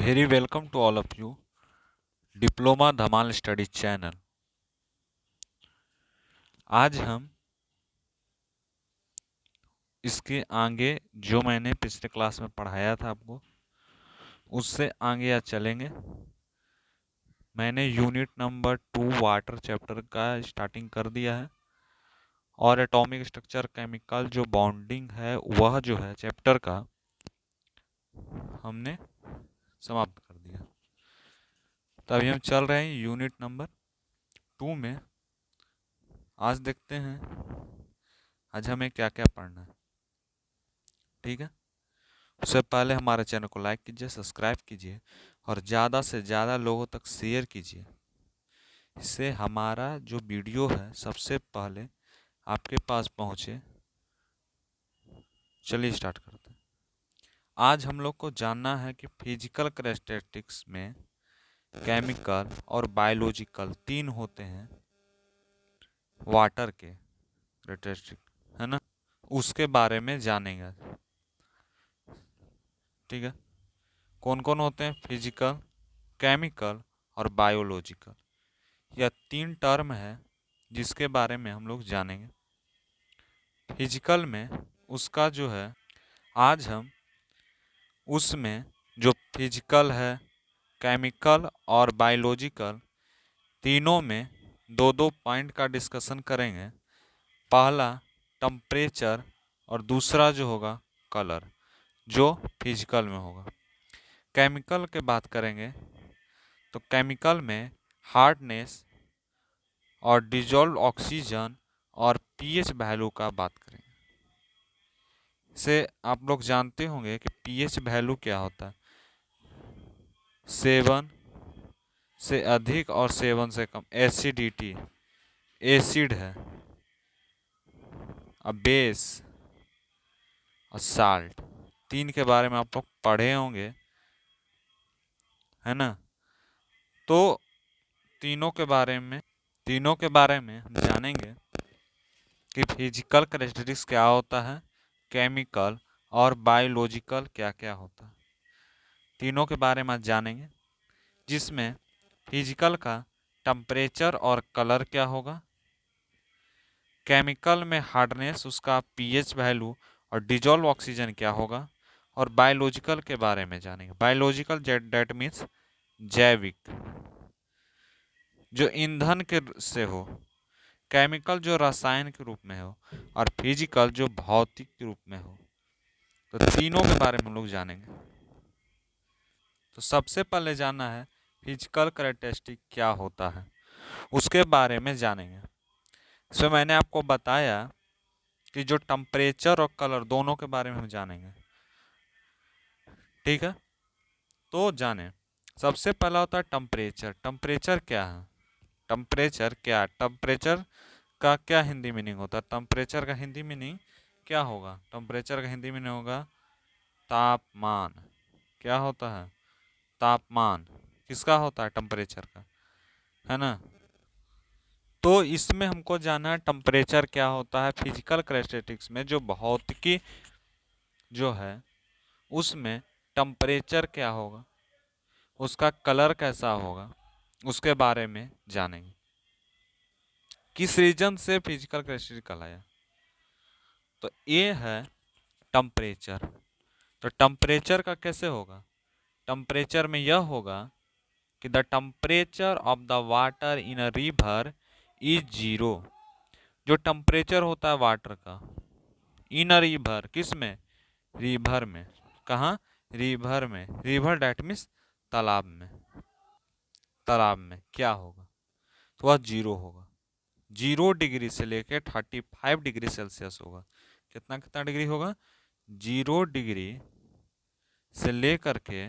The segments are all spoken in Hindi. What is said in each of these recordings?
Very welcome to all of you. Diploma Dhamaal study channel. आज हम इसके आगे जो मैंने पिछले क्लास में पढ़ाया था आपको उससे आगे आज चलेंगे। मैंने यूनिट नंबर 2 वाटर चैप्टर का स्टार्टिंग कर दिया है और एटॉमिक स्ट्रक्चर केमिकल जो बॉन्डिंग है वह जो है चैप्टर का हमने समाप्त कर दिया। तो अभी हम चल रहे हैं यूनिट नंबर 2 में। आज देखते हैं आज हमें क्या क्या पढ़ना है। ठीक है, उससे पहले हमारे चैनल को लाइक कीजिए, सब्सक्राइब कीजिए और ज़्यादा से ज़्यादा लोगों तक शेयर कीजिए। इससे हमारा जो वीडियो है सबसे पहले आपके पास पहुँचे। चलिए स्टार्ट करते हैं। आज हम लोग को जानना है कि फिजिकल कैरेक्टरिस्टिक्स में केमिकल और बायोलॉजिकल तीन होते हैं वाटर के कैरेक्टरिस्टिक, है ना। उसके बारे में जानेंगे। ठीक है, कौन कौन होते हैं? फिजिकल, केमिकल और बायोलॉजिकल। यह तीन टर्म है जिसके बारे में हम लोग जानेंगे। फिजिकल में उसका जो है आज हम उसमें जो फिजिकल है, केमिकल और बायोलॉजिकल तीनों में दो दो पॉइंट का डिस्कशन करेंगे। पहला टेम्परेचर और दूसरा जो होगा कलर, जो फिजिकल में होगा। केमिकल के बात करेंगे तो केमिकल में हार्डनेस और डिजॉल्व ऑक्सीजन और पीएच वैल्यू का बात करेंगे। से आप लोग जानते होंगे कि पीएच वैल्यू क्या होता है। 7 से अधिक और 7 से कम एसिडिटी, एसिड है, बेस और साल्ट। तीन के बारे में आप लोग पढ़े होंगे, है ना। तो तीनों के बारे में हम जानेंगे कि फिजिकल कैरेक्टरिस्टिक्स क्या होता है, केमिकल और बायोलॉजिकल क्या क्या होता है। तीनों के बारे में जानेंगे, जिसमें फिजिकल का टेम्परेचर और कलर क्या होगा, केमिकल में हार्डनेस, उसका पीएच वैल्यू और डिजॉल्व ऑक्सीजन क्या होगा, और बायोलॉजिकल के बारे में जानेंगे। बायोलॉजिकल दैट मीन्स जैविक, जो ईंधन के से हो, केमिकल जो रसायन के रूप में हो, और फिजिकल जो भौतिक के रूप में हो। तो तीनों के बारे में हम लोग जानेंगे। तो सबसे पहले जानना है फिजिकल कैरेक्टरिस्टिक क्या होता है, उसके बारे में जानेंगे। इसमें मैंने आपको बताया कि जो टेम्परेचर और कलर दोनों के बारे में हम जानेंगे। ठीक है, तो जाने सबसे पहला होता है टेम्परेचर। टेम्परेचर क्या है? टेम्परेचर का क्या हिंदी मीनिंग होता है? टेम्परेचर का हिंदी मीनिंग क्या होगा? टेम्परेचर का हिंदी मीनिंग होगा तापमान। क्या होता है? तापमान। किसका होता है? टेम्परेचर का, है ना। तो इसमें हमको जानना है टेम्परेचर क्या होता है फिजिकल कैरेक्टरिस्टिक्स में। जो भौतिकी जो है उसमें टेम्परेचर क्या होगा, उसका कलर कैसा होगा, उसके बारे में जानेंगे। किस रीजन से फिजिकल कैरेक्टरिस्टिक कहलाया? तो ये है टेम्परेचर। तो टेम्परेचर का कैसे होगा? टेम्परेचर में यह होगा कि the temperature of the water in a river is zero. जो टेम्परेचर होता है वाटर का इन अ रिवर, किस में? रिवर में। कहाँ? रिवर में। रिवर डैट मीन्स तालाब में। तालाब में क्या होगा? तो वह जीरो होगा। 0 डिग्री से लेकर 35 डिग्री सेल्सियस होगा। कितना कितना डिग्री होगा? 0 डिग्री से लेकर के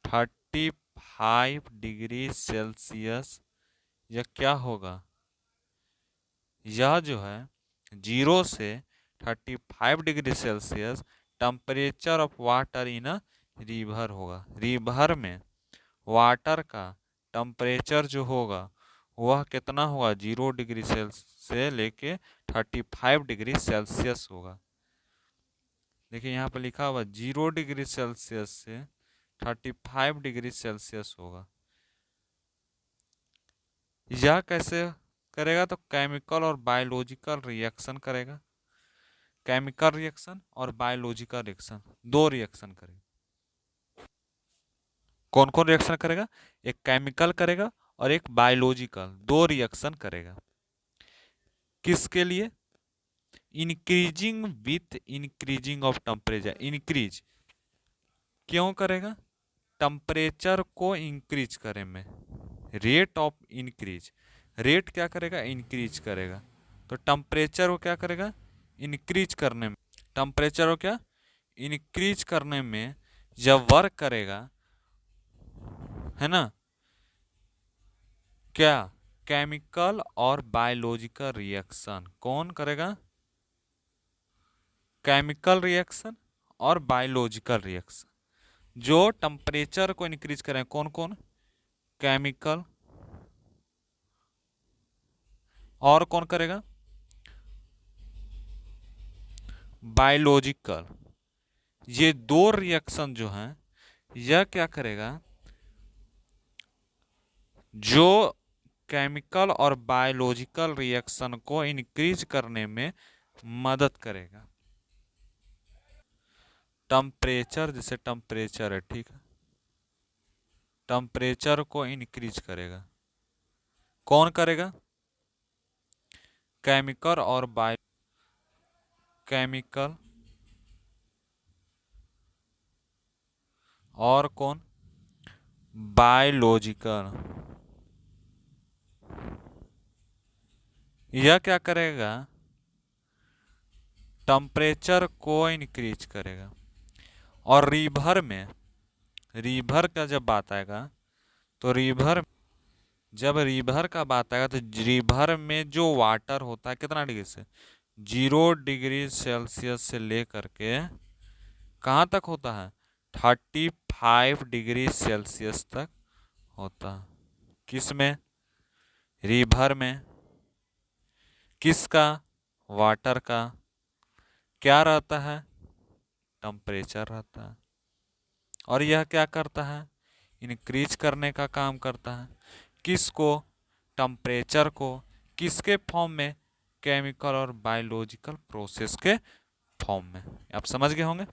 35 डिग्री सेल्सियस। यह क्या होगा? यह जो है 0 से 35 degree Celsius temperature of water in a river होगा। रिवर में वाटर का टेम्परेचर जो होगा वह कितना होगा? 0 डिग्री सेल्सियस से लेके 35 डिग्री सेल्सियस होगा। देखिए यहाँ पर लिखा हुआ 0 डिग्री सेल्सियस से 35 डिग्री सेल्सियस होगा। यह कैसे करेगा? तो केमिकल और बायोलॉजिकल रिएक्शन करेगा। केमिकल रिएक्शन और बायोलॉजिकल रिएक्शन, दो रिएक्शन करेगा। कौन कौन रिएक्शन करेगा? एक केमिकल करेगा और एक बायोलॉजिकल, दो रिएक्शन करेगा। किसके लिए? Increasing with increasing of temperature. Increase क्यों करेगा? टेम्परेचर को इंक्रीज करे में, रेट ऑफ इंक्रीज। रेट क्या करेगा? इंक्रीज करेगा। तो टेम्परेचर को क्या करेगा? इंक्रीज करने में। टेम्परेचर को क्या? इंक्रीज करने में जब वर्क करेगा, है ना, क्या? केमिकल और बायोलॉजिकल रिएक्शन। कौन करेगा? केमिकल रिएक्शन और बायोलॉजिकल रिएक्शन जो टेम्परेचर को इंक्रीज करें। कौन कौन? केमिकल और कौन करेगा? बायोलॉजिकल। ये दो रिएक्शन जो हैं, यह क्या करेगा? जो केमिकल और बायोलॉजिकल रिएक्शन को इंक्रीज करने में मदद करेगा। टेम्परेचर, जैसे टेम्परेचर है, ठीक है, टेम्परेचर को इंक्रीज करेगा। कौन करेगा? केमिकल और केमिकल और कौन? बायोलॉजिकल। यह क्या करेगा? टेम्परेचर को इंक्रीज करेगा। और रिवर का जब बात आएगा, तो जब रिवर का बात आएगा, तो रिवर में जो वाटर होता है कितना डिग्री से? 0 डिग्री सेल्सियस से लेकर के कहाँ तक होता है? 35 डिग्री सेल्सियस तक होता है। किस में? रिवर में। किसका? वाटर का। क्या रहता है? टेम्परेचर रहता है। और यह क्या करता है? इंक्रीज करने का काम करता है। किसको? टेम्परेचर को। किसके फॉर्म में? केमिकल और बायोलॉजिकल प्रोसेस के फॉर्म में। आप समझ गए होंगे,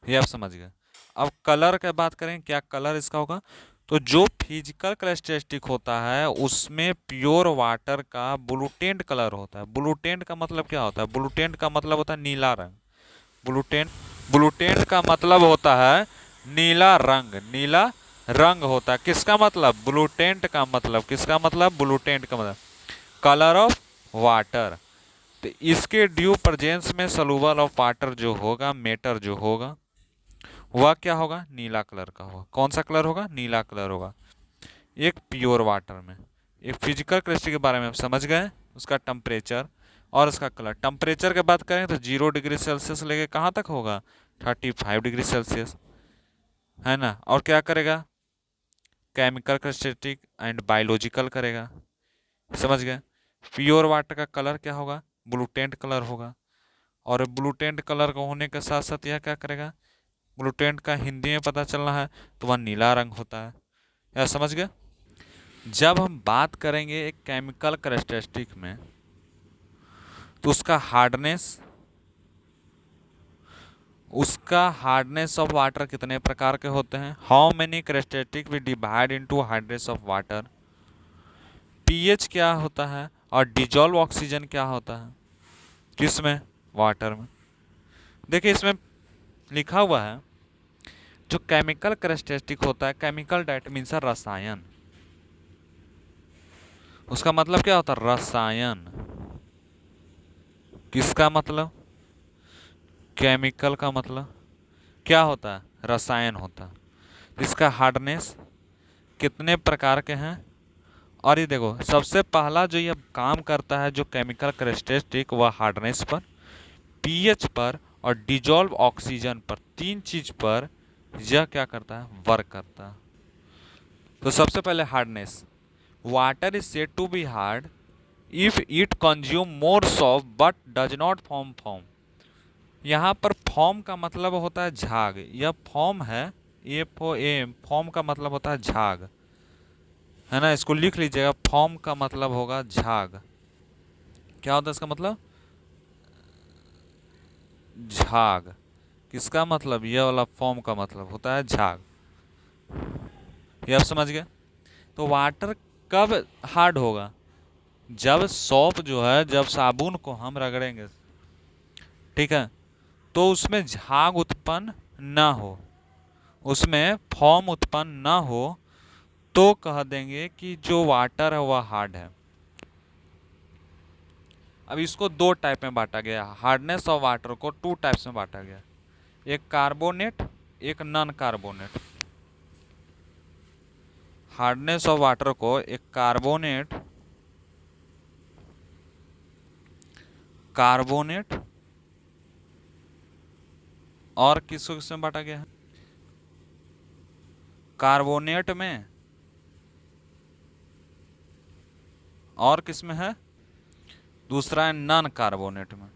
ये आप समझ गए। अब कलर की बात करें, क्या कलर इसका होगा? तो जो फिजिकल कैरेक्टरिस्टिक होता है उसमें प्योर वाटर का ब्लूटेंट कलर होता है। ब्लूटेंट का मतलब क्या होता है? ब्लूटेंट का मतलब होता है नीला रंग। ब्लूटेंट ब्लूटेंट का मतलब होता है नीला रंग। नीला रंग होता है। किसका मतलब? ब्लूटेंट का मतलब। किसका मतलब? ब्लूटेंट का मतलब कलर ऑफ वाटर। तो इसके ड्यू प्रेजेंस में सॉल्यूबल ऑफ वाटर जो होगा, मेटर जो होगा, वह क्या होगा? नीला कलर का होगा। कौन सा कलर होगा? नीला कलर होगा। एक प्योर वाटर में। एक फिजिकल कैरेक्टरिस्टिक के बारे में आप समझ गए, उसका टेम्परेचर और उसका कलर। टेम्परेचर की बात करें तो 0 डिग्री सेल्सियस लेके कहाँ तक होगा? 35 डिग्री सेल्सियस, है ना। और क्या करेगा? केमिकल कैरेक्टरिस्टिक एंड बायोलॉजिकल करेगा। समझ गए। प्योर वाटर का कलर क्या होगा? ब्लूटेंट कलर होगा। और ब्लूटेंट कलर का होने के साथ साथ यह क्या करेगा? ब्लूटेंट का हिंदी में पता चलना है तो वह नीला रंग होता है। यह समझ गए। जब हम बात करेंगे एक केमिकल कैरेक्टरिस्टिक में, तो उसका हार्डनेस ऑफ वाटर कितने प्रकार के होते हैं? How many characteristic we divide into hardness of water. PH क्या होता है? और डिजॉल्व ऑक्सीजन क्या होता है? किस में? वाटर में। देखिए इसमें लिखा हुआ है जो केमिकल कैरेक्टरिस्टिक होता है, केमिकल डेट मीन्स रसायन। उसका मतलब क्या होता है? रसायन। किसका मतलब? केमिकल का मतलब क्या होता है? रसायन होता है। इसका हार्डनेस कितने प्रकार के हैं? और ये देखो, सबसे पहला जो ये काम करता है जो केमिकल कैरेक्टरिस्टिक, वह हार्डनेस पर, पीएच पर और डिजॉल्व ऑक्सीजन पर, तीन चीज पर यह क्या करता है? वर्क करता है। तो सबसे पहले hardness. Water is said to be hard if it consume more salt but does not form form. यहाँ पर फॉर्म का मतलब होता है झाग। यह फॉर्म है FOAM, फॉर्म का मतलब होता है झाग, है ना, इसको लिख लीजिएगा। फॉर्म का मतलब होगा झाग। क्या होता है इसका मतलब? झाग। किसका मतलब? ये वाला फॉर्म का मतलब होता है झाग। ये आप समझ गए। तो वाटर कब हार्ड होगा? जब सॉप जो है, जब साबुन को हम रगड़ेंगे, ठीक है, तो उसमें झाग उत्पन्न ना हो, उसमें फॉर्म उत्पन्न ना हो, तो कह देंगे कि जो वाटर है वह हार्ड है। अब इसको दो टाइप में बांटा गया, हार्डनेस ऑफ वाटर को टू टाइप्स में बांटा गया, एक कार्बोनेट, एक non carbonate. Hardness of water को एक कार्बोनेट, कार्बोनेट और किसको किसमें बांटा गया है? कार्बोनेट में और किसमें है? दूसरा है नॉन कार्बोनेट में।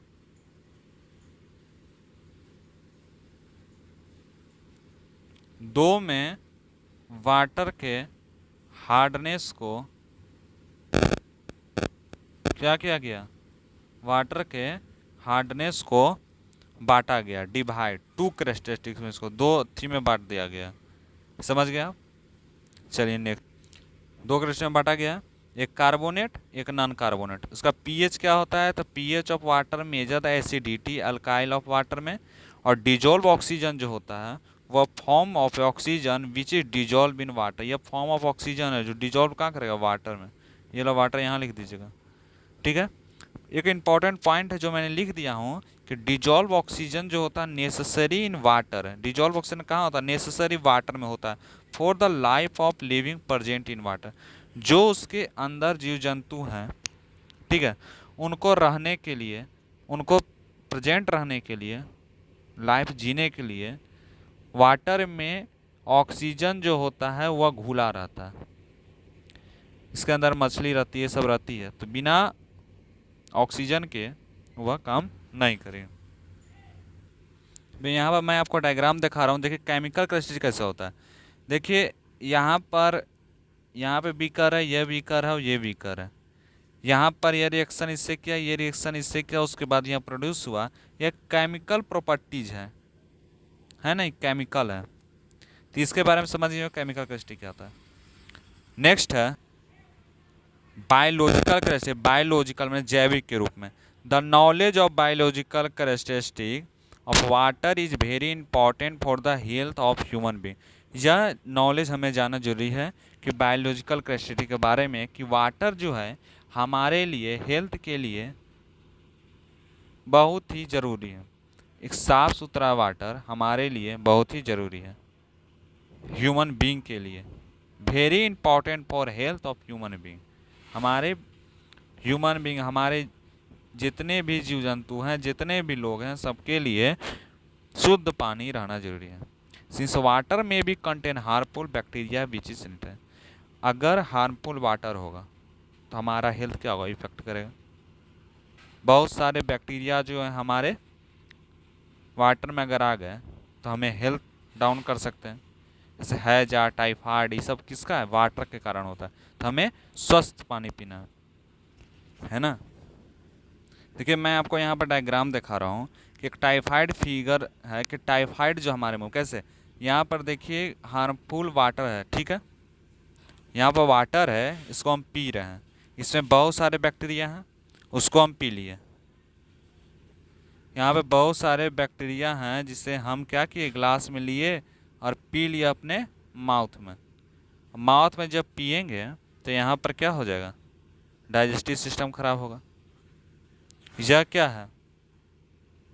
दो में वाटर के हार्डनेस को क्या किया गया? वाटर के हार्डनेस को बांटा गया, डिवाइड टू कैरेक्टरिस्टिक्स में, इसको दो थी में बांट दिया गया। समझ गए आप? चलिए नेक्स्ट, दो कैरेक्टरिस्टिक में बांटा गया, एक कार्बोनेट, एक नॉन कार्बोनेट। इसका पीएच क्या होता है? तो pH of water measure the acidity alkyl of water में, और डिजोल्व ऑक्सीजन जो होता है वह form of oxygen which is dissolve in water. यह फॉर्म ऑफ ऑक्सीजन है जो डिजोल्व कहाँ करेगा? वाटर में। ये लो वाटर यहाँ लिख दीजिएगा, ठीक है। एक इंपॉर्टेंट पॉइंट है जो मैंने लिख दिया हूँ कि डिजोल्व ऑक्सीजन जो होता है नेसेसरी इन वाटर है। डिजोल्व ऑक्सीजन कहाँ होता है? नेसेसरी वाटर में होता है, for the life of living present in water. जो उसके अंदर जीव जंतु हैं, ठीक है, उनको रहने के लिए, उनको प्रेजेंट रहने के लिए, लाइफ जीने के लिए वाटर में ऑक्सीजन जो होता है वह घुला रहता है। इसके अंदर मछली रहती है, सब रहती है, तो बिना ऑक्सीजन के वह काम नहीं करेगा। यहाँ पर मैं आपको डायग्राम दिखा रहा हूँ, देखिए केमिकल क्रिस्टल कैसे होता है। देखिए यहाँ पर, यहाँ पे बीकर है, यह बीकर है और ये बीकर है। यहाँ पर यह रिएक्शन इससे किया, ये रिएक्शन इससे किया, उसके बाद यहाँ प्रोड्यूस हुआ। यह केमिकल प्रॉपर्टीज है ना, केमिकल है। तो इसके बारे में समझिए केमिकल क्रिस्टल क्या होता है। नेक्स्ट है बायोलॉजिकल कैरेक्टरिस्टिक। बायोलॉजिकल में जैविक के रूप में, the knowledge of biological characteristic of water is very important for the health of human being. यह नॉलेज हमें जानना जरूरी है कि बायोलॉजिकल कैरेक्टरिस्टिक के बारे में, कि वाटर जो है हमारे लिए, हेल्थ के लिए बहुत ही ज़रूरी है। एक साफ़ सुथरा वाटर हमारे लिए बहुत ही ज़रूरी है, ह्यूमन बीइंग के लिए। Very important for health of human being. हमारे ह्यूमन बीइंग, हमारे जितने भी जीव जंतु हैं, जितने भी लोग हैं, सबके लिए शुद्ध पानी रहना जरूरी है। सिंस वाटर में भी contain harmful bacteria which is in. अगर हार्मफुल वाटर होगा तो हमारा हेल्थ क्या होगा? इफेक्ट करेगा। बहुत सारे बैक्टीरिया जो है हमारे वाटर में अगर आ गए तो हमें हेल्थ डाउन कर सकते हैं। जैसे हैजा, टाइफाइड, ये सब किसका है? वाटर के कारण होता है। तो हमें स्वस्थ पानी पीना है ना। देखिए मैं आपको यहाँ पर डायग्राम दिखा रहा हूँ कि एक टाइफाइड फिगर है, कि टाइफाइड जो हमारे मुंह कैसे, यहाँ पर देखिए हार्मफुल वाटर है, ठीक है, यहाँ पर वाटर है, इसको हम पी रहे हैं, इसमें बहुत सारे बैक्टीरिया हैं, उसको हम पी लिए। यहाँ पे बहुत सारे बैक्टीरिया हैं जिसे हम क्या किए? ग्लास में लिए और पी लिए अपने माउथ में। माउथ में जब पिएंगे तो यहाँ पर क्या हो जाएगा? डाइजेस्टिव सिस्टम खराब होगा। यह क्या है?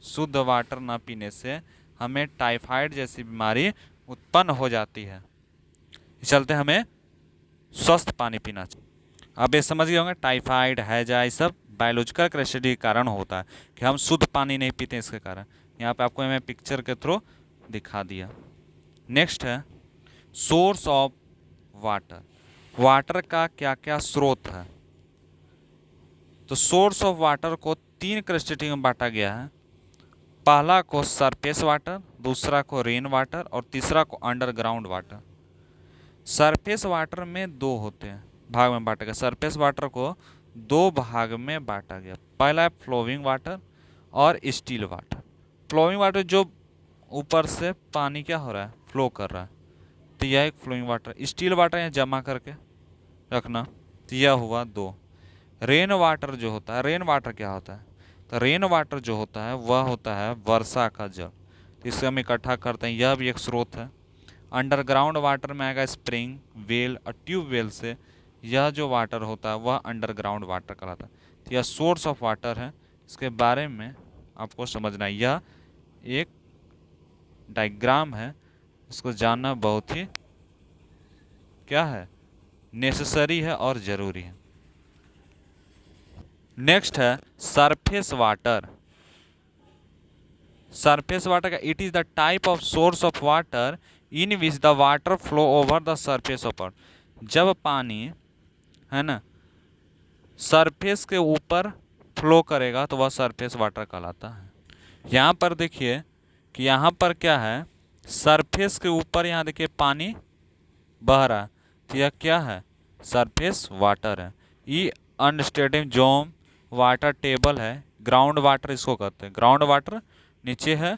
शुद्ध वाटर ना पीने से हमें टाइफाइड जैसी बीमारी उत्पन्न हो जाती है। इस चलते हमें स्वस्थ पानी पीना चाहिए। आप ये समझ गए होंगे, टाइफाइड, हैजा, ये सब बायोलॉजिकल क्रेस्टिटी के कारण होता है, कि हम शुद्ध पानी नहीं पीते इसके कारण। यहाँ पे आपको मैं पिक्चर के थ्रू दिखा दिया। नेक्स्ट है सोर्स ऑफ वाटर। वाटर का क्या क्या स्रोत है? तो सोर्स ऑफ वाटर को तीन क्रेस्टिटी में बांटा गया है। पहला को सरफेस वाटर, दूसरा को रेन वाटर और तीसरा को अंडरग्राउंड वाटर। सरफेस वाटर में दो होते हैं, भाग में बांटा गया। सरफेस वाटर को दो भाग में बांटा गया। पहला है फ्लोइंग वाटर और स्टिल वाटर। फ्लोइंग वाटर जो ऊपर से पानी क्या हो रहा है, फ्लो कर रहा है, तो यह एक फ्लोइंग वाटर। स्टिल वाटर यहाँ जमा करके रखना, तो यह हुआ दो। रेन वाटर जो होता है, रेन वाटर क्या होता है, तो रेन वाटर जो होता है वह होता है वर्षा का जल, तो इसे हम इकट्ठा करते हैं, यह भी एक स्रोत है। अंडरग्राउंड वाटर में आएगा स्प्रिंग, वेल और ट्यूबवेल से, यह जो वाटर होता है वह अंडरग्राउंड वाटर कहलाता है। तो यह सोर्स ऑफ वाटर है, इसके बारे में आपको समझना है। यह एक डायग्राम है, इसको जानना बहुत ही क्या है, नेसेसरी है और ज़रूरी है। नेक्स्ट है सरफेस वाटर। सरफेस वाटर का it is the type of source of water in which the water flow over the surface of earth. जब पानी है ना सरफेस के ऊपर फ्लो करेगा तो वह सरफेस वाटर कहलाता है। यहाँ पर देखिए कि यहाँ पर क्या है, सरफेस के ऊपर यहाँ देखिए पानी बह रहा है, तो यह क्या है, सरफेस वाटर है। ये अनस्टेबल जोन वाटर टेबल है, ग्राउंड वाटर इसको कहते हैं। ग्राउंड वाटर नीचे है,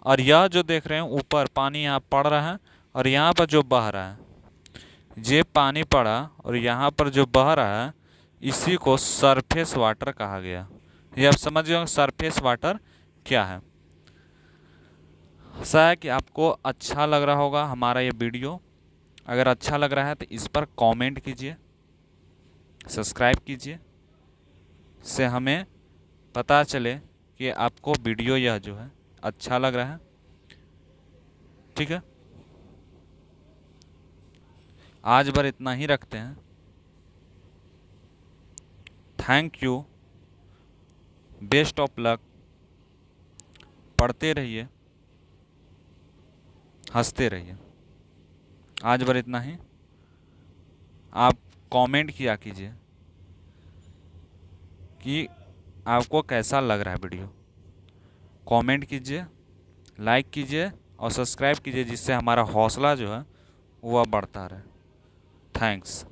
और यह जो देख रहे हैं ऊपर पानी यहाँ पड़ रहा है और यहाँ पर जो बह रहा है, ये पानी पड़ा और यहाँ पर जो बह रहा है, इसी को सरफेस वाटर कहा गया। ये आप समझ गए सरफेस वाटर क्या है। ऐसा है कि आपको अच्छा लग रहा होगा हमारा ये वीडियो। अगर अच्छा लग रहा है तो इस पर कमेंट कीजिए, सब्सक्राइब कीजिए, से हमें पता चले कि आपको वीडियो यह जो है अच्छा लग रहा है। ठीक है, आज भर इतना ही रखते हैं। Thank you, best of luck, पढ़ते रहिए, हंसते रहिए। आज भर इतना ही। आप कमेंट किया कीजिए कि आपको कैसा लग रहा है वीडियो। कमेंट कीजिए, लाइक कीजिए और सब्सक्राइब कीजिए, जिससे हमारा हौसला जो है वह बढ़ता रहे। थैंक्स।